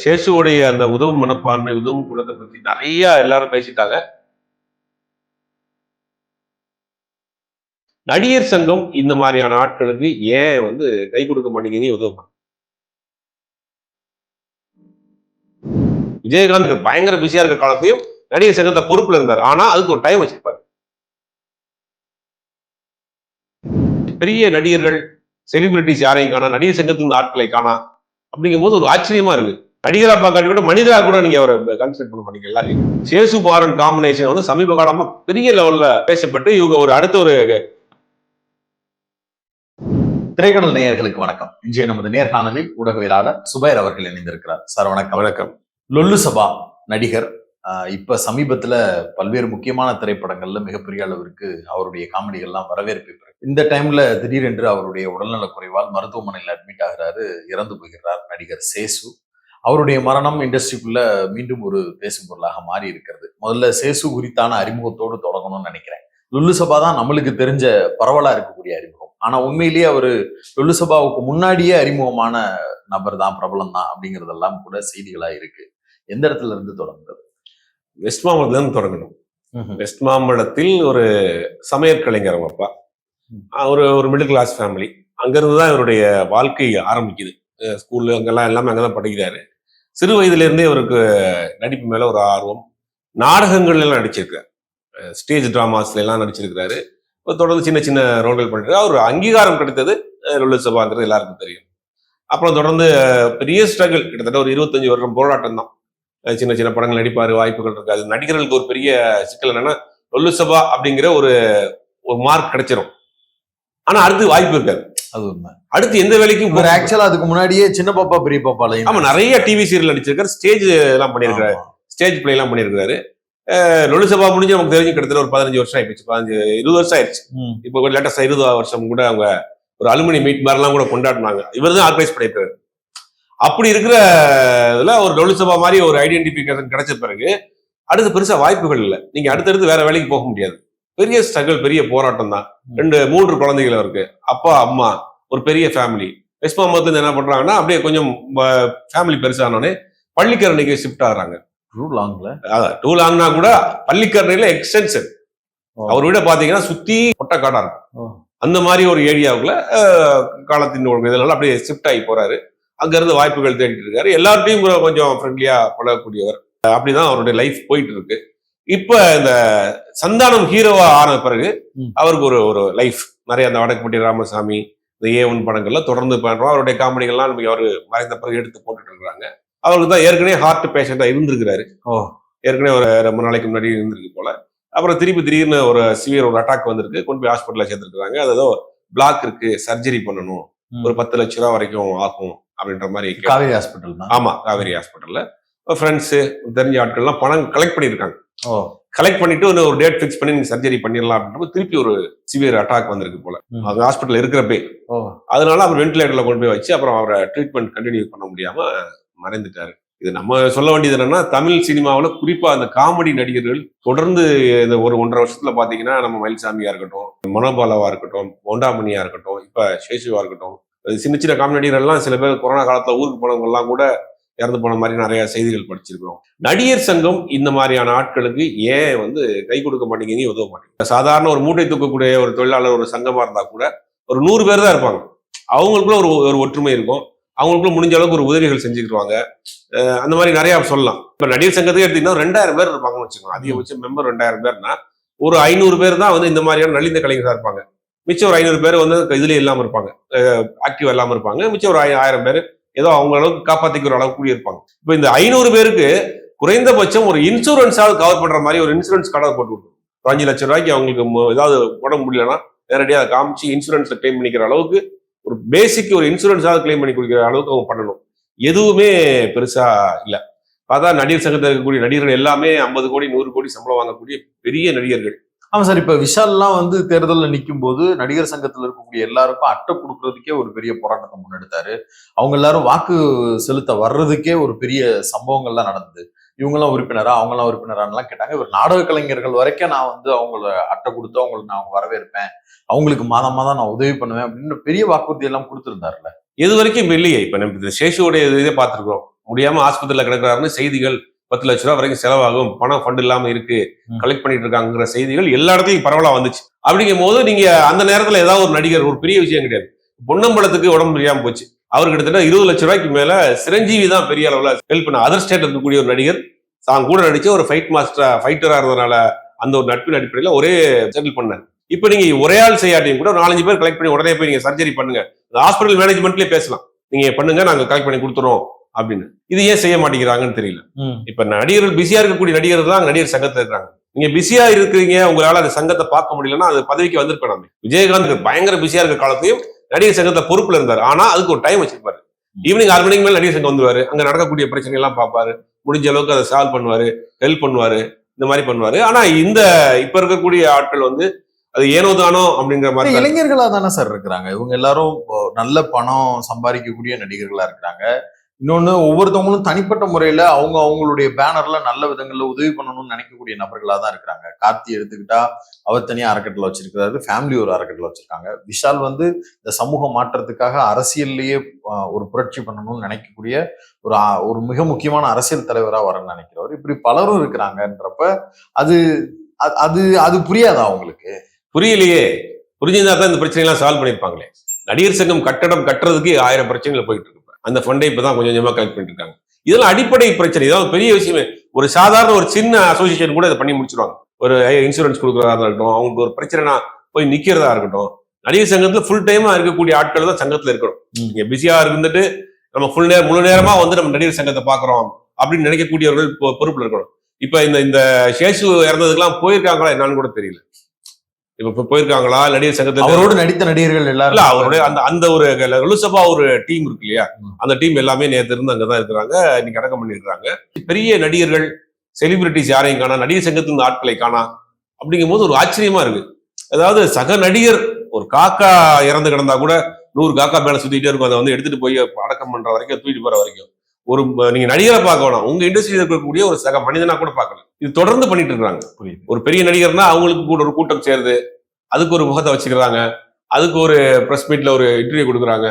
சேஷுவோடைய அந்த உதவும் மனப்பான்மை, உதவும் குணத்தை பத்தி நிறைய எல்லாரும் பேசிட்டாங்க. நடிகர் சங்கம் இந்த மாதிரியான ஆட்களுக்கு ஏன் கை கொடுக்க மாட்டேங்குது உதவும்? விஜயகாந்த் பயங்கர பிஸியா இருக்க காலத்தையும் நடிகர் சங்கத்தை பொறுப்புல இருந்தார். ஆனா அதுக்கு ஒரு டைம் வச்சிருப்பாரு. பெரிய நடிகர்கள், செலிபிரிட்டிஸ் யாரையும் காணா, நடிகர் சங்கத்தின் ஆட்களை காணா அப்படிங்கும் போது ஒரு ஆச்சரியமா இருக்கு. நடிகரா பார்க்காட்டி கூட மனிதரா கூட நீங்க அவரை கன்சிடர் பண்ண மாட்டீங்க எல்லாரையும். சேசு பாரன் காம்பினேஷன் சமீப காலமா பெரிய லெவல்ல பேசப்பட்டு இவங்க ஒரு அடுத்த ஒரு திரைக்கடல் நேயர்களுக்கு வணக்கம். இன்றைய நமது நேர்காணலில் ஊடகவியலாளர் சுபைர் அவர்கள் இணைந்திருக்கிறார். சார் வணக்கம். வணக்கம். லொல்லு சபா நடிகர் இப்ப சமீபத்துல பல்வேறு முக்கியமான திரைப்படங்கள்ல மிகப்பெரிய அளவிற்கு அவருடைய காமெடிகள்லாம் வரவேற்பு. இந்த டைம்ல திடீரென்று அவருடைய உடல்நல குறைவால் மருத்துவமனையில் அட்மிட் ஆகிறாரு, இறந்து போகிறார் நடிகர் சேசு. அவருடைய மரணம் இண்டஸ்ட்ரிக்குள்ள மீண்டும் ஒரு பேசும் பொருளாக மாறி இருக்கிறது. முதல்ல சேசு குறித்தான அறிமுகத்தோடு தொடங்கணும்னு நினைக்கிறேன். லுல்லு சபா தான் நம்மளுக்கு தெரிஞ்ச பரவலா இருக்கக்கூடிய அறிமுகம். ஆனா உண்மையிலேயே அவரு லுல்லு சபாவுக்கு முன்னாடியே அறிமுகமான நபர் தான், பிரபலம் தான் அப்படிங்கறதெல்லாம் கூட செய்திகளா இருக்கு. எந்த இடத்துல இருந்து தொடங்குறது? வெஸ்ட் மாம்பலத்துல இருந்து தொடங்கணும். வெஸ்ட் மாம்பலத்தில் ஒரு சமையற்கலைஞர் அப்பா, ஒரு மிடில் கிளாஸ் ஃபேமிலி. அங்கிருந்து தான் இவருடைய வாழ்க்கை ஆரம்பிக்குது. ஸ்கூல்லு அங்கெல்லாம் எல்லாமே அங்கதான் படிக்கிறாரு. சிறு வயதுல இருந்தே அவருக்கு நடிப்பு மேல ஒரு ஆர்வம். நாடகங்கள் எல்லாம் நடிச்சிருக்காரு, ஸ்டேஜ் டிராமாஸ்ல எல்லாம் நடிச்சிருக்கிறாரு. தொடர்ந்து சின்ன சின்ன ரோல்கள் பண்ணிருக்காரு. அவர் அங்கீகாரம் கிடைத்தது லொல்லு சபாங்கிறது எல்லாருக்கும் தெரியும். அப்புறம் தொடர்ந்து பெரிய ஸ்ட்ரகிள், கிட்டத்தட்ட ஒரு 25 வருடம் போராட்டம் தான். சின்ன சின்ன படங்கள் நடிப்பாரு, வாய்ப்புகள் இருக்காது. நடிகர்களுக்கு ஒரு பெரிய சிக்கல் என்னன்னா, லொல்லு சபா அப்படிங்கிற ஒரு மார்க் கிடைச்சிடும், ஆனா அடுத்து வாய்ப்பு இருக்காது. அது உண்மை. அடுத்து எந்த வேலைக்கும் ஆக்சுவலா அதுக்கு முன்னாடியே சின்ன பாப்பா பெரிய பாப்பால ஆமா நிறைய டிவி சீரியல் நடிச்சிருக்காரு, ஸ்டேஜ் எல்லாம் பண்ணியிருக்காரு, ஸ்டேஜ் பிளே எல்லாம் பண்ணியிருக்காரு. லொல்லு சபா முடிஞ்சு நமக்கு தெரிஞ்சு கிட்டத்தட்ட ஒரு 15 வருஷம் ஆயிடுச்சு, 20 வருஷம் ஆயிடுச்சு. இப்போ லேட்டஸ்டா 20 வருஷம் கூட அவங்க ஒரு அலுமினி மீட் மாதிரிலாம் கூட கொண்டாடினாங்க. இவர் தான் ஆர்கனைஸ் பண்ணியிருக்காரு. அப்படி இருக்கிற இதுல ஒரு லொல்லு சபா மாதிரி ஒரு ஐடென்டிபிகேஷன் கிடைச்ச பிறகு அடுத்து பெருசா வாய்ப்புகள் இல்லை. நீங்க அடுத்தடுத்து வேற வேலைக்கு போக முடியாது. பெரிய ஸ்ட்ரகிள், பெரிய போராட்டம் தான். 3 குழந்தைகள் இருக்கு, அப்பா அம்மா, ஒரு பெரிய ஃபேமிலி. வெஸ்ட் மாம்பலத்துல என்ன பண்றாங்கன்னா, அப்படியே கொஞ்சம் ஃபேமிலி பெருசானோடனே பள்ளிக்கரணைக்கு ஷிஃப்ட் ஆகுறாங்க. டூ லாங்னா கூட பள்ளிக்கரணையில எக்ஸ்டென்ஷன். அவர் விட பாத்தீங்கன்னா சுத்தி பொட்டை காடா இருக்கும். அந்த மாதிரி ஒரு ஏரியாவுக்குள்ள காலத்தின் இதனால அப்படியே ஷிஃப்ட் ஆகி போறாரு. அங்க இருந்து வாய்ப்புகள் தேடிட்டு இருக்காரு. எல்லார்ட்டையும் கொஞ்சம் ஃப்ரெண்ட்லியா பழகக்கூடியவர். அப்படிதான் அவருடைய லைஃப் போயிட்டு இருக்கு. இப்ப இந்த சந்தானம் ஹீரோவா ஆன பிறகு அவருக்கு ஒரு லைஃப் நிறைய, அந்த வடக்குப்பட்டி ராமசாமி, இந்த A1 படங்கள்ல தொடர்ந்து பண்றோம். அவருடைய காமெடிகள்லாம் நமக்கு அவரு மறைந்த பிறகு எடுத்து போட்டுட்டு இருக்கிறாங்க. அவருக்கு தான் ஏற்கனவே ஹார்ட் பேஷண்டா இருந்திருக்கிறாரு. ஏற்கனவே ஒரு ரொம்ப நாளைக்கு முன்னாடி இருந்திருக்கு போல. அப்புறம் திடீர்னு ஒரு சிவியர் ஒரு அட்டாக் வந்திருக்கு, கொண்டு போய் ஹாஸ்பிட்டல்ல சேர்த்துருக்காங்க. அது ஏதோ பிளாக் இருக்கு, சர்ஜரி பண்ணணும், ஒரு 10 லட்சம் ரூபாய் வரைக்கும் ஆகும் அப்படின்ற மாதிரி. காவேரி ஹாஸ்பிட்டல் தான். ஆமா, காவேரி ஹாஸ்பிட்டல்ல ஃப்ரெண்ட்ஸ் தெரிஞ்ச ஆட்கள்லாம் பணம் கலெக்ட் பண்ணியிருக்காங்க. கலெக்ட் பண்ணிட்டு ஒரு டேட் ஃபிக்ஸ் பண்ணி நீங்க சர்ஜரி பண்ணிடலாம் அப்படின்ற திருப்பி ஒரு சிவியர் அட்டாக் வந்திருக்கு போல அந்த ஹாஸ்பிட்டல் இருக்கிறப்பே. அதனால அவர் வென்டிலேட்டர்ல கொண்டு போய் வச்சு அப்புறம் அவரை ட்ரீட்மெண்ட் கண்டினியூ பண்ண முடியாம மறைந்துட்டாரு. இது நம்ம சொல்ல வேண்டியது என்னன்னா, தமிழ் சினிமாவில் குறிப்பா அந்த காமெடி நடிகர்கள் தொடர்ந்து இந்த ஒரு 1.5 வருஷத்துல பாத்தீங்கன்னா, நம்ம மயில்சாமியா இருக்கட்டும், மனோபாலாவா இருக்கட்டும், மொண்டாமணியா இருக்கட்டும், இப்ப சேஷுவா இருக்கட்டும், சின்ன சின்ன காமெடி நடிகர்கள்லாம் சில பேர் கொரோனா காலத்துல ஊருக்கு போனவங்க எல்லாம் கூட இறந்து போன மாதிரி நிறைய செய்திகள் படிச்சிருக்கிறோம். நடிகர் சங்கம் இந்த மாதிரியான ஆட்களுக்கு ஏன் கை கொடுக்க மாட்டேங்குது, உதவ மாட்டேங்குது? சாதாரண ஒரு மூட்டை தூக்கக்கூடிய ஒரு தொழிலாளர் ஒரு சங்கமா இருந்தா கூட ஒரு 100 பேர் தான் இருப்பாங்க. அவங்களுக்குள்ள ஒரு ஒற்றுமை இருக்கும். அவங்களுக்குள்ள முடிஞ்ச அளவுக்கு ஒரு உதவிகள் செஞ்சுக்கிடுவாங்க. அந்த மாதிரி நிறைய சொல்லலாம். இப்ப நடிகர் சங்கத்துக்கு எடுத்தீங்கன்னா 2000 பேர் இருப்பாங்கன்னு வச்சுக்கோங்க. அதிகபட்சம் மெம்பர் 2000 பேர்னா ஒரு 500 பேர் தான் இந்த மாதிரியான நலிந்த கலைஞர்களா இருப்பாங்க. மிச்சம் ஒரு 500 பேர் இதுலயே இல்லாம இருப்பாங்க, ஆக்டிவா இல்லாம இருப்பாங்க. மிச்சம் ஒரு 1000 பேர் ஏதோ அவங்க அளவுக்கு காப்பாத்திக்கிற அளவுக்கு கூட இருப்பாங்க. இப்ப இந்த 500 பேருக்கு குறைந்தபட்சம் ஒரு இன்சூரன்ஸாவது கவர் பண்ற மாதிரி ஒரு இன்சூரன்ஸ் கடை போட்டு விட்டுரும். 5 லட்சம் ரூபாய்க்கு அவங்களுக்கு ஏதாவது உடம்பு முடியலன்னா நேரடியாக அதை காமிச்சு இன்சூரன்ஸ்ல கிளைம் பண்ணிக்கிற அளவுக்கு ஒரு பேசிக் ஒரு இன்சூரன்ஸாவது கிளைம் பண்ணி கொடுக்கிற அளவுக்கு அவங்க பண்ணணும். எதுவுமே பெருசா இல்ல. அதான் நடிகர் சங்கத்தில் இருக்கக்கூடிய நடிகர்கள் எல்லாமே 50 கோடி 100 கோடி சம்பளம் வாங்கக்கூடிய பெரிய நடிகர்கள். ஆமா சார். இப்ப விஷால்லாம் தேர்தலில் நிற்கும் போது நடிகர் சங்கத்தில் இருக்கக்கூடிய எல்லாருக்கும் அட்டை கொடுக்கறதுக்கே ஒரு பெரிய போராட்டத்தை முன்னெடுத்தாரு. அவங்க எல்லாரும் வாக்கு செலுத்த வர்றதுக்கே ஒரு பெரிய சம்பவங்கள்லாம் நடந்தது. இவங்கெல்லாம் உறுப்பினரா, அவங்கெல்லாம் உறுப்பினரான்லாம் கேட்டாங்க. இவர் நாடக கலைஞர்கள் வரைக்கும் நான் அவங்கள அட்டை கொடுத்து அவங்களுக்கு நான் வரவேற்பேன், அவங்களுக்கு மாதம் நான் உதவி பண்ணுவேன் அப்படின்னு பெரிய வாக்குறுதி எல்லாம் கொடுத்துருந்தாருல்ல. இது வரைக்கும் இப்ப இல்லையே. இப்ப நம்ம சேஷுவோடைய இதே பார்த்துருக்கோம். முடியாம ஆஸ்பத்திரியில கிடக்குறாருன்னு செய்திகள், 10 லட்ச ரூபாய் வரைக்கும் செலவாகும், பணம் ஃபண்ட் இல்லாம இருக்கு, கலெக்ட் பண்ணிட்டு இருக்காங்கிற செய்திகள் எல்லா இடத்துலயும் பரவலா வந்துச்சு. அப்படிங்கும் போது நீங்க அந்த நேரத்துல ஏதாவது ஒரு நடிகர், ஒரு பெரிய விஷயம் கிடையாது, பொன்னம்பலத்துக்கு உடம்பு முடியாம போச்சு, அவர் கிட்டத்தட்ட 20 லட்ச ரூபாய்க்கு மேல சிரஞ்சீவி தான் பெரிய அளவுல ஹெல்ப் பண்ண, அதர் ஸ்டேட் இருக்கக்கூடிய ஒரு நடிகர் தான் கூட நடிச்ச ஒரு ஃபைட்டரா இருந்ததுனால அந்த ஒரு நட்பின் அடிப்படையில ஒரே செட்டில் பண்ணார். இப்ப நீங்க ஒரே ஆள் செய்யாட்டியும் கூட 4-5 பேர் கலெக்ட் பண்ணி உடனே போய் நீங்க சர்ஜரி பண்ணுங்க, ஹாஸ்பிட்டல் மேனேஜ்மெண்ட்லயே பேசலாம், நீங்க பண்ணுங்க நாங்க கலெக்ட் பண்ணி கொடுத்துறோம் அப்படின்னு. இது ஏன் செய்ய மாட்டேங்கிறாங்கன்னு தெரியல. இப்ப நடிகர்கள் பிஸியா இருக்கக்கூடிய நடிகர்கள் தான் நடிகர் சங்கத்துல இருக்காங்க. நீங்க பிஸியா இருக்கிறீங்க, உங்களால அந்த சங்கத்தை பார்க்க முடியலன்னா அது பதவிக்கு வந்திருக்கணும். விஜயகாந்த் பயங்கர பிஸியா இருக்க காலத்தையும் நடிகர் சங்கத்தை பொறுப்புல இருந்தார். ஆனா அதுக்கு ஒரு டைம் வச்சிருப்பாரு. ஈவினிங் 6 மணிக்கு மேல நடிகர் சங்கம் வந்துருவாரு, அங்க நடக்கக்கூடிய பிரச்சனை எல்லாம் பார்ப்பாரு, முடிஞ்ச அளவுக்கு அதை சால்வ் பண்ணுவாரு, ஹெல்ப் பண்ணுவாரு, இந்த மாதிரி பண்ணுவாரு. ஆனா இந்த இப்ப இருக்கக்கூடிய ஆட்கள் வந்து அது ஏனோ தானோ அப்படிங்கிற மாதிரி இளைஞர்களா தானே சார் இருக்கிறாங்க. இவங்க எல்லாரும் நல்ல பணம் சம்பாதிக்கக்கூடிய நடிகர்களா இருக்கிறாங்க. இன்னொன்னு, ஒவ்வொருத்தவங்களும் தனிப்பட்ட முறையில அவங்களுடைய பேனர்ல நல்ல விதங்கள்ல உதவி பண்ணணும்னு நினைக்கக்கூடிய நபர்களா தான் இருக்கிறாங்க. கார்த்தி எடுத்துக்கிட்டா அவர் தனியா அறக்கட்டளை வச்சிருக்கிறாரு, ஃபேமிலி ஒரு அறக்கட்டளை வச்சிருக்காங்க. விஷால் வந்து இந்த சமூக மாற்றத்துக்காக அரசியல்லையே ஒரு புரட்சி பண்ணணும்னு நினைக்கக்கூடிய ஒரு மிக முக்கியமான அரசியல் தலைவரா வரணும்னு நினைக்கிறவர். இப்படி பலரும் இருக்கிறாங்கன்றப்ப அது அது அது புரியாதா அவங்களுக்கு? புரியலையே. புரிஞ்சிருந்தா தான் இந்த பிரச்சனை எல்லாம் சால்வ் பண்ணிருப்பாங்களே. நடிகர் சங்கம் கட்டடம் கட்டுறதுக்கு 1000 பிரச்சனைகள் போயிட்டு இருக்கு. அந்த ஃபண்டை இப்பதான் கொஞ்சம் கொஞ்சமா கலெக்ட் பண்ணிட்டு இருக்காங்க. இதெல்லாம் அடிப்படை பிரச்சனை, இதான் பெரிய விஷயமே. ஒரு சாதாரண ஒரு சின்ன அசோசியேஷன் கூட இதை பண்ணி முடிச்சிருவாங்க. ஒரு இன்சூரன்ஸ் கொடுக்குறதா இருக்கட்டும், அவங்களுக்கு ஒரு பிரச்சனைனா போய் நிக்கிறதா இருக்கட்டும், நடிகர் சங்கத்துல ஃபுல் டைமா இருக்கக்கூடிய ஆட்கள் தான் சங்கத்துல இருக்கணும். நீங்க பிஸியா இருந்துட்டு நம்ம முழு நேரமா வந்து நம்ம நடிகர் சங்கத்தை பாக்குறோம் அப்படின்னு நினைக்கக்கூடியவர்கள் பொறுப்புல இருக்கணும். இப்ப இந்த சேஷு இறந்ததுக்கெல்லாம் போயிருக்காங்களா என்னன்னு கூட தெரியல. இப்ப போயிருக்காங்களா நடிகர் சங்கத்துல? அவரோடு நடித்த நடிகர்கள் எல்லாரும் அவருடைய அந்த ஒரு லுசபா ஒரு டீம் இருக்கு இல்லையா, அந்த டீம் எல்லாமே நேற்று இருந்து அங்கதான் இருக்கிறாங்க, இன்னைக்கு அடக்கம் பண்ணிருக்காங்க. பெரிய நடிகர்கள், செலிபிரிட்டிஸ் யாரையும் காணா, நடிகர் சங்கத்தின் ஆட்களை காணா. அப்படிங்கும் போது ஒரு ஆச்சரியமா இருக்கு. அதாவது சக நடிகர் ஒரு காக்கா இறந்து கிடந்தா கூட 100 காக்கா மேல சுத்திட்டே இருக்கும், அதை வந்து எடுத்துட்டு போய் அடக்கம் பண்ற வரைக்கும், தூக்கிட்டு போற வரைக்கும். ஒரு நீங்க நடிகரை பார்க்க வேணாம், உங்க இண்டஸ்ட்ரியில இருக்கக்கூடிய ஒரு சக மனிதனா கூட பார்க்கல. இது தொடர்ந்து பண்ணிட்டு இருக்காங்க. ஒரு பெரிய நடிகர்னா அவங்களுக்கு கூட ஒரு கூட்டம் சேருது, அதுக்கு ஒரு முகத்தை வச்சுக்கிறாங்க, அதுக்கு ஒரு பிரஸ் மீட்ல ஒரு இன்டர்வியூ கொடுக்குறாங்க.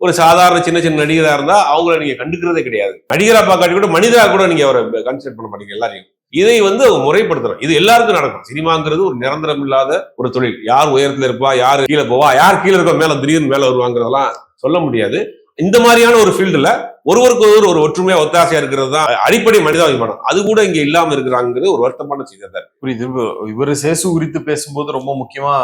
ஒரு சாதாரண சின்ன சின்ன நடிகரா இருந்தா அவங்கள நீங்க கண்டுக்கிறதே கிடையாது. நடிகரா பார்க்காட்டி கூட மனிதரா கூட நீங்க அவரை கன்சிடர் பண்ண மாட்டீங்க எல்லாரையும். இதை வந்து முறைப்படுத்தணும். இது எல்லாருக்கும் நடக்கும். சினிமாங்கிறது ஒரு நிரந்தரம் இல்லாத ஒரு தொழில். யார் உயரத்துல இருப்பா, யாரு கீழே போவா, யார் கீழே இருக்க மேல திடீர்னு மேல வருவாங்கிறதெல்லாம் சொல்ல முடியாது. இந்த மாதிரியான ஒரு ஃபீல்டுல ஒருவருக்கு ஒரு ஒற்றுமையா ஒத்தாசையா இருக்கிறது தான் அடிப்படை மனிதாபிமானம். அது கூட இங்க இல்லாம இருக்கிறாங்கிறது ஒரு வருத்தமான செய்தி தான். புரியுது. இவர் சேசு குறித்து பேசும்போது ரொம்ப முக்கியமா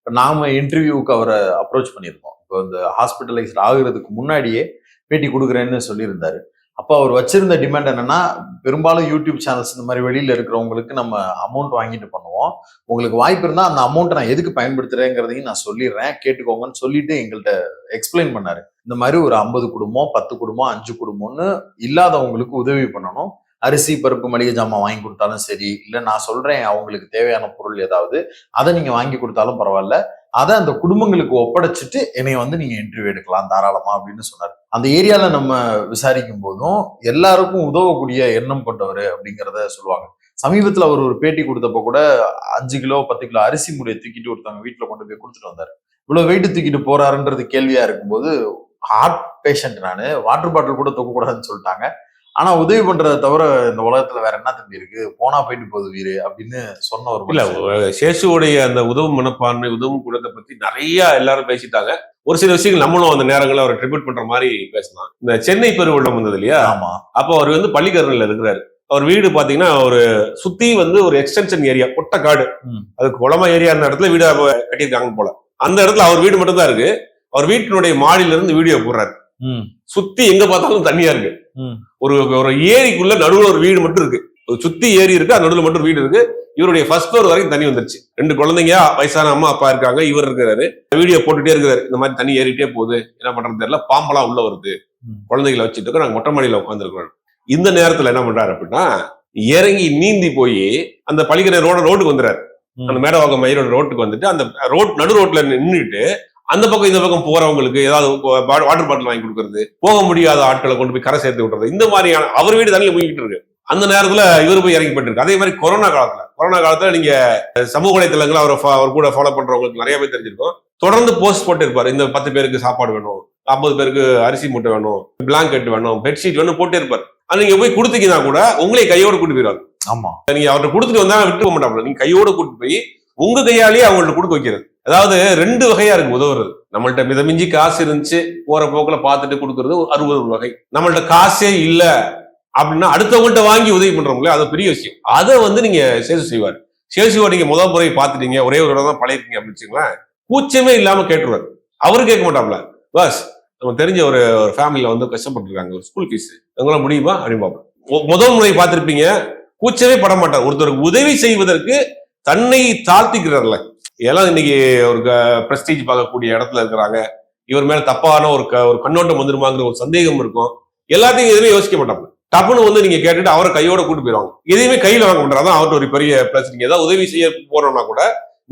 நாம இன்டர்வியூக்கு அவரை அப்ரோச் பண்ணியிருக்கோம். இப்போ இந்த ஹாஸ்பிட்டலைஸ் ஆகுறதுக்கு முன்னாடியே பேட்டி கொடுக்குறேன்னு சொல்லியிருந்தாரு. அப்போ அவர் வச்சிருந்த டிமாண்ட் என்னன்னா, பெரும்பாலும் யூடியூப் சேனல்ஸ் இந்த மாதிரி வெளியில இருக்கிறவங்களுக்கு நம்ம அமௌண்ட் வாங்கிட்டு பண்ணுவோம், உங்களுக்கு வாய்ப்பு இருந்தா அந்த அமௌண்ட்டை நான் எதுக்கு பயன்படுத்துறேங்கிறதையும் நான் சொல்லிடுறேன், கேட்டுக்கோங்கன்னு சொல்லிட்டு எங்கள்கிட்ட எக்ஸ்பிளைன் பண்ணாரு. இந்த மாதிரி ஒரு 50 குடும்பம், 10 குடும்பம், 5 குடும்பம்னு இல்லாதவங்களுக்கு உதவி பண்ணணும். அரிசி பருப்பு மளிகை ஜாமான் வாங்கி கொடுத்தாலும் சரி, இல்ல நான் சொல்றேன் அவங்களுக்கு தேவையான பொருள் ஏதாவது அதை நீங்க வாங்கி கொடுத்தாலும் பரவாயில்ல, அதை அந்த குடும்பங்களுக்கு ஒப்படைச்சிட்டு என்னை வந்து நீங்க இன்டர்வியூ எடுக்கலாம் தாராளமா அப்படின்னு சொன்னார். அந்த ஏரியால நம்ம விசாரிக்கும் போதும் எல்லாருக்கும் உதவக்கூடிய எண்ணம் கொண்டவர் அப்படிங்கிறத சொல்லுவாங்க. சமீபத்துல அவர் ஒரு பேட்டி கொடுத்தப்ப கூட 5 கிலோ 10 கிலோ அரிசி மூடையை தூக்கிட்டு ஒருத்தவங்க வீட்டுல கொண்டு போய் கொடுத்துட்டு வந்தாரு. இவ்வளவு வெயிட் தூக்கிட்டு போறாருன்றது கேள்வியா இருக்கும்போது, ஹார்ட் பேஷண்ட் நானு, வாட்டர் பாட்டில் கூட தூக்க கூடாதுன்னு சொல்லிட்டாங்க, ஆனா உதவி பண்றதை தவிர இந்த உலகத்துல வேற என்ன தம்பி இருக்கு, போனா போயிட்டு போகுது வீரு அப்படின்னு சொன்ன ஒரு இல்ல. சேஷுவோடைய அந்த உதவும் மனப்பான்மை, உதவும் குணத்தை பத்தி நிறைய எல்லாரும் பேசிட்டாங்க. ஒரு சில விஷயங்கள் நம்மளும் அந்த நேரங்களில் அவரை ட்ரிபியூட் பண்ற மாதிரி பேசலாம். இந்த சென்னை பெருவெள்ளம் வந்தது இல்லையா, அப்போ அவர் வந்து பள்ளிக்கரணையில இருக்கிறாரு. அவர் வீடு பாத்தீங்கன்னா ஒரு சுத்தி வந்து ஒரு எக்ஸ்டென்ஷன் ஏரியா, பொட்ட காடு, அதுக்கு குளமா ஏரியா இடத்துல வீடு கட்டியிருக்காங்க போல. அந்த இடத்துல அவர் வீடு மட்டும் தான் இருக்கு. அவர் வீட்டினுடைய மாடியில இருந்து வீடியோ போடுறாரு. சுத்தி எங்க பார்த்தாலும் தண்ணியா இருக்கு. ஒரு ஏரிக்குள்ள நடுவுல ஒரு வீடு மட்டும் இருக்கு, சுத்தி ஏரி இருக்கு, அது நடுவுல மட்டும் வீடு இருக்கு. இவருடைய ஃபர்ஸ்ட் ஃப்ளோர் வரைக்கும் தண்ணி வந்துருச்சு. 2 குழந்தைங்க, வயசான அம்மா அப்பா இருக்காங்க, இவர் இருக்கிறாரு, வீடியோ போட்டுட்டே இருக்கிறாரு. இந்த மாதிரி தண்ணி ஏறிட்டே போகுது, என்ன பண்றது தெரியல, பாம்பெல்லாம் உள்ள வருது, குழந்தைகளை வச்சுட்டு இருக்கோம், நாங்க மொட்டை மாடியில உட்காந்துருக்கோம். இந்த நேரத்துல என்ன பண்றாரு அப்படின்னா, இறங்கி நீந்தி போய் அந்த பள்ளிக்கரை ரோட்டுக்கு வந்துறாரு. அந்த மேடவாக்கம் மயிரோட ரோட்டுக்கு வந்துட்டு அந்த நடு ரோட்ல நின்றுட்டு அந்த பக்கம் இந்த பக்கம் போறவங்களுக்கு ஏதாவது வாட்டர் பாட்டில் வாங்கி கொடுக்கறது, போக முடியாத ஆட்களை கொண்டு போய் கரை சேர்த்து விடுறது, இந்த மாதிரியான அவர் வீடு தண்ணியில மூழ்கிட்டு இருக்கு. அந்த நேரத்துல இவர் போய் இறங்கி போயிட்டு. அதே மாதிரி கொரோனா காலத்துல நீங்க சமூக வலைத்தளங்களை அவர் கூட ஃபாலோ பண்றவங்களுக்கு நிறைய பேர் தெரிஞ்சிருக்கும். தொடர்ந்து போஸ்ட் போட்டு இருப்பாரு. இந்த 10 பேருக்கு சாப்பாடு வேணும், 50 பேருக்கு அரிசி மூட்டை வேணும், பிளாங்கெட் வேணும், பெட்ஷீட் வேணும் போட்டே இருப்பாரு. நீங்க போய் கொடுத்தீங்கன்னா கூட உங்களே கையோட கூட்டு போயிடுவாங்க. ஆமா, நீங்க அவர்கிட்ட கொடுத்துட்டு வந்தா விட்டு போக மாட்டாங்க. நீங்க கையோட கூட்டு போய் உங்க கையாலேயே அவங்கள்ட்ட கொடுக்க வைக்கிறது. அதாவது 2 வகையா இருக்கு உதவுறது. நம்மள்ட்ட மிதமிஞ்சி காசு இருந்துச்சு, போற போக்குல பார்த்துட்டு கொடுக்கறது ஒரு வகை. நம்மள்ட்ட காசே இல்ல அப்படின்னா அடுத்தவங்கள்ட்ட வாங்கி உதவி பண்றவங்களே அது பெரிய விஷயம். அதை நீங்க சேசு செய்வார். சேசுவை நீங்க முதல் முறை பார்த்துட்டீங்க, ஒரே ஒரு இடம் தான் பழகிருக்கீங்க அப்படின்னு வச்சுங்களேன், கூச்சமே இல்லாம கேட்டுருவாரு. அவரு கேட்க மாட்டாப்ல, பஸ் நம்ம தெரிஞ்ச ஒரு ஃபேமிலியில கஷ்டப்பட்டு இருக்காங்க, ஒரு ஸ்கூல் ஃபீஸ் எங்களால முடியுமா அப்படின்னு பார்ப்போம். முதல் முறை பார்த்திருப்பீங்க, கூச்சமே பட மாட்டார். ஒருத்தருக்கு உதவி செய்வதற்கு தன்னை தாழ்த்திக்கிறார்ல. இதெல்லாம் இன்னைக்கு ஒரு பிரஸ்டீஜ் பார்க்கக்கூடிய இடத்துல இருக்கிறாங்க. இவர் மேல தப்பான ஒரு கண்ணோட்டம் வந்துருமாங்கிற ஒரு சந்தேகம் இருக்கும். எல்லாத்தையும் எதுவுமே யோசிக்க மாட்டாங்க. டப்புன்னு நீங்க கேட்டுட்டு அவரை கையோட கூட்டு போயிடுவாங்க. எதையுமே கையில வாங்க மாட்டாங்க. அதான் அவர்கிட்ட ஒரு பெரிய பிளஸ். நீங்க ஏதாவது உதவி செய்ய போறோம்னா கூட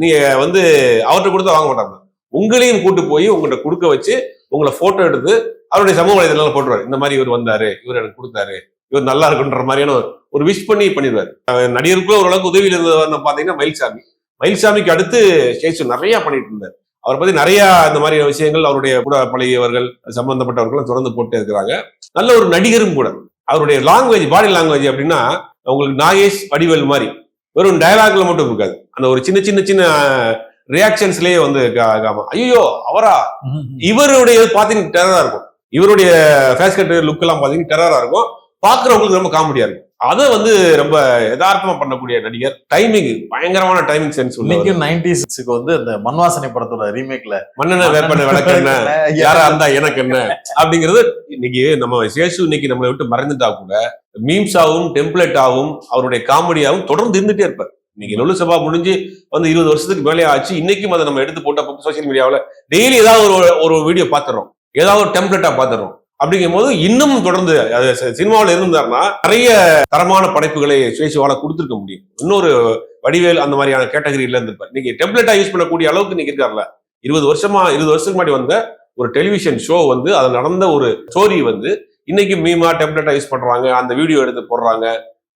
நீங்க அவர்கிட்ட கொடுத்தா வாங்க மாட்டாங்க. உங்களையும் கூட்டு போய் உங்கள்கிட்ட கொடுக்க வச்சு உங்களை போட்டோ எடுத்து அவருடைய சமூக வலைதளம் போட்டுருவாரு. இந்த மாதிரி இவர் வந்தாரு, இவர் எனக்கு கொடுத்தாரு, இவர் நல்லா இருக்குன்ற மாதிரியான ஒரு விஷ் பண்ணிடுவாரு. நடிகருக்குள்ள ஓரளவுக்கு உதவியில் இருந்தவர் பாத்தீங்கன்னா மயில்சாமிக்கு அடுத்து சேசு நிறைய பண்ணிட்டு இருந்தார். அவரை பத்தி நிறைய இந்த மாதிரி விஷயங்கள் அவருடைய கூட பழகியவர்கள் சம்பந்தப்பட்டவர்களும் தொடர்ந்து போட்டு இருக்கிறாங்க. நல்ல ஒரு நடிகரும் கூட. அவருடைய லாங்குவேஜ், பாடி லாங்குவேஜ் அப்படின்னா உங்களுக்கு நாகேஷ் வடிவேல் மாதிரி வெறும் டயலாக்ல மட்டும் இருக்காது. அந்த ஒரு சின்ன சின்ன சின்ன ரியாக்ஷன்ஸ்லயே ஐயோ அவரா, இவருடைய பாத்தீங்கன்னா டெரரா இருக்கும். இவருடைய ஃபேஸ் கட் லுக் எல்லாம் பாத்தீங்கன்னா டெரரா இருக்கும். பாக்குறவங்களுக்கு ரொம்ப காமெடியா இருக்கும். அதை ரொம்ப யதார்த்தமா பண்ணக்கூடிய நடிகர். டைமிங் பயங்கரமான டைமிங் சென்ஸ். இன்னைக்கு 90s அந்த மண்வாசனை படத்தோட ரீமேக்ல மண்ணெண்ண வேப்பண்ண விளக்கு என்ன, யாரா இருந்தா எனக்கு என்ன அப்படிங்கிறது இன்னைக்கு நம்ம சேசு இன்னைக்கு நம்மளை விட்டு மறைந்துட்டா கூட மீம்ஸாவும் டெம்ப்ளேட்டாவும் அவருடைய காமெடியாவும் தொடர்ந்து இருந்துட்டே இருப்பார். இன்னைக்கு நொல்லு சபா முடிஞ்சு 20 வருஷத்துக்கு மேலே ஆச்சு. இன்னைக்கும் அதை நம்ம எடுத்து போட்ட சோசியல் மீடியாவில் டெய்லி ஏதாவது ஒரு வீடியோ பார்த்துறோம், ஏதாவது ஒரு டெம்ப்ளேட்டா பார்த்துறோம். அப்படிங்கும் போது இன்னும் தொடர்ந்து சினிமாவில் இருந்தாருன்னா நிறைய தரமான படைப்புகளை சேசுவால கொடுத்துருக்க முடியும். இன்னொரு வடிவேல் அந்த மாதிரியான கேட்டகரியில இருந்திருப்பார். நீங்க டெம்ப்ளேட்டா யூஸ் பண்ணக்கூடிய அளவுக்கு நீங்க இருக்காருல்ல. 20 வருஷத்துக்கு முன்னாடி வந்த ஒரு டெலிவிஷன் ஷோ அது நடந்த ஒரு ஸ்டோரி இன்னைக்கு மீமா டெம்ப்ளேட்டா யூஸ் பண்றாங்க, அந்த வீடியோ எடுத்து போடுறாங்க.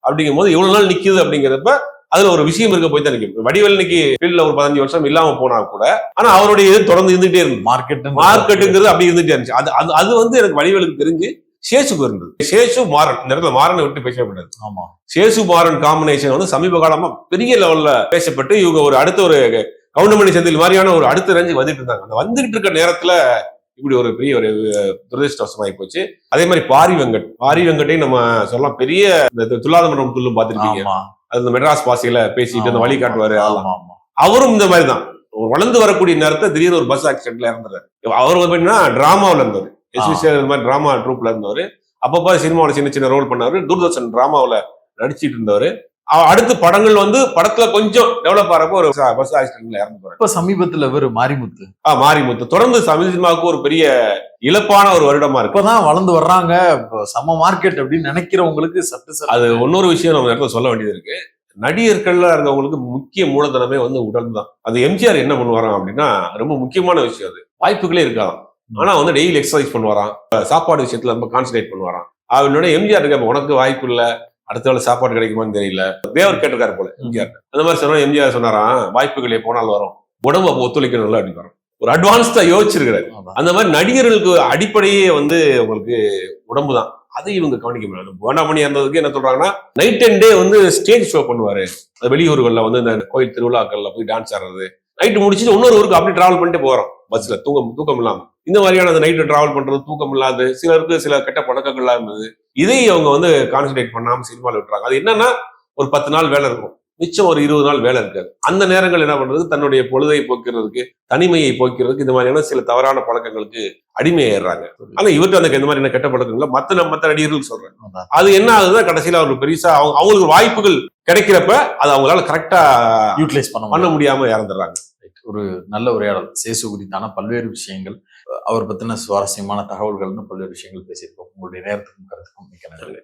அப்படிங்கும் போது எவ்வளவு நாள் நிக்குது அப்படிங்கிறப்ப அதுல ஒரு விஷயம் இருக்க போய் தான் நிற்கும். வடிவேல் இன்னைக்கு ஃபீல்ட்ல ஒரு 15 வருஷம் இல்லாம போனா கூட ஆனா அவருடைய இது தொடர்ந்து இருந்துட்டே இருந்தது. மார்க்கெட்டுங்கிறது அப்படி இருந்துட்டே இருந்துச்சு. அது எனக்கு வடிவேலுக்கு தெரிஞ்சு சேசுக்கு இருந்தது. சேசு மாறன், இந்த இடத்துல மாறனை விட்டு பேசப்பட்டது. ஆமா, சேசு மாறன் காம்பினேஷன் சமீப காலமா பெரிய லெவல்ல பேசப்பட்டு இவங்க ஒரு அடுத்த ஒரு கவுண்டமணி செந்தில் மாதிரியான ஒரு அடுத்த ரேஞ்சு வந்துட்டு இருந்தாங்க. அந்த வந்துகிட்டு இருக்க நேரத்துல இப்படி ஒரு பெரிய ஒரு துரதிருஷ்டவசமாயி போச்சு. அதே மாதிரி பாரி வெங்கட்டையும் நம்ம சொல்லலாம். பெரிய இந்த துல்லாத மன்றம் துள்ளும் பார்த்திருக்கீங்க. அது மெட்ராஸ் பாசையில பேசிட்டு அந்த வழி காட்டுவாரு. அவரும் இந்த மாதிரி தான் வளர்ந்து வரக்கூடிய நேரத்தை திடீர்னு ஒரு பஸ் ஆக்சிடென்ட்ல இறந்துறாரு. அவர் பாத்தீங்கன்னா டிராமாவில இருந்தவர், மாதிரி டிராமா ட்ரூப்ல இருந்தவர். அப்பப்ப சினிமாவில சின்ன சின்ன ரோல் பண்ணாரு. தூர்தர்ஷன் டிராமாவில நடிச்சிட்டு இருந்தவர். அடுத்த படங்கள் படத்துல கொஞ்சம் டெவலப் ஆறப்போ ஒரு பஸ் ஆக்சிடென்ட்ல இறந்து போறாரு. இப்ப சமீபத்துல ஒரு மாரிமுத்து தொடர்ந்து தமிழ் சினிமாவுக்கு ஒரு பெரிய இழப்பான ஒரு வருடமா இருக்கு. இப்பதான் வளர்ந்து வர்றாங்க, சம மார்க்கெட் அப்படின்னு நினைக்கிறவங்களுக்கு சட்டு அது இன்னொரு விஷயம் நம்ம இடத்துல சொல்ல வேண்டியது இருக்கு. நடிகர்கள்ல இருந்தவங்களுக்கு முக்கிய மூலதனமே உடல் தான். அது எம்ஜிஆர் என்ன பண்ணுவாராம் அப்படின்னா ரொம்ப முக்கியமான விஷயம். அது வாய்ப்புகளே இருக்காதான். ஆனா டெய்லி எக்ஸசைஸ் பண்ணுவாராம், சாப்பாடு விஷயத்துல ரொம்ப கான்சன்ட்ரேட் பண்ணுவாராம். அவனோட எம்ஜிஆர் இருக்க உனக்கு வாய்ப்பு இல்ல, அடுத்த வேலை சாப்பாடு கிடைக்குமான்னு தெரியல, தேவர் கேட்டிருக்காரு போல எம்ஜிஆர். அந்த மாதிரி சொன்னா எம்ஜிஆர் சொன்னாராம், வாய்ப்புகளே போனால் வரும், உடம்பு அப்போ ஒத்துழைக்கணும்ல அப்படின்னு வரும். ஒரு அட்வான்ஸ்டா யோசிச்சிருக்கிறாரு. அந்த மாதிரி நடிகர்களுக்கு அடிப்படையே உங்களுக்கு உடம்பு தான். அதை இவங்க கவனிக்க முடியாது. போனாமணி இருந்ததுக்கு என்ன சொல்றாங்கன்னா, night and day stage show பண்ணுவாரு. வெளியூர்கள்ல இந்த கோயில் திருவிழாக்கள்ல போய் டான்ஸ் ஆடுறது, நைட்டு முடிச்சுட்டு இன்னொரு ஊருக்கு அப்படி டிராவல் பண்ணிட்டு போறோம் பஸ்ல, தூக்கம் இல்லாம. இந்த மாதிரியான அந்த நைட்டு டிராவல் பண்றது, தூக்கம் இல்லாது, சிலருக்கு சில கெட்ட பழக்கங்கள்லாம் இருந்தது. இதை அவங்க கான்சன்ட்ரேட் பண்ணாம சினிமாவில் விட்டுறாங்க. அது என்னன்னா, ஒரு 10 நாள் வேலை இருக்கும், மிச்சம் ஒரு 20 நாள் வேலை இருக்காது. அந்த நேரங்கள் என்ன பண்றது, தன்னுடைய பொழுதை போக்குறதுக்கு, தனிமையை போக்குறதுக்கு இந்த மாதிரியான சில தவறான பழக்கங்களுக்கு அடிமையாயிடுறாங்க. ஆனா இவர்கிட்ட அந்த இந்த மாதிரி கெட்ட பழக்கங்கள் மத்த நடிகர்கள் சொல்றேன். அது என்ன ஆகுதுன்னா, கடைசியில அவருக்கு பெருசா அவங்களுக்கு வாய்ப்புகள் கிடைக்கிறப்ப அதை அவங்களால கரெக்டா யூட்டிலைஸ் பண்ண முடியாம இறந்துடுறாங்க. ஒரு நல்ல உரையாடல். சேசு குறித்தான பல்வேறு விஷயங்கள், அவர் பத்தின சுவாரஸ்யமான தகவல்கள்னு பல்வேறு விஷயங்கள் பேசியிருக்கோம். உங்களுடைய நேரத்துக்கும் கருத்துக்கும் மிக்க நன்றி.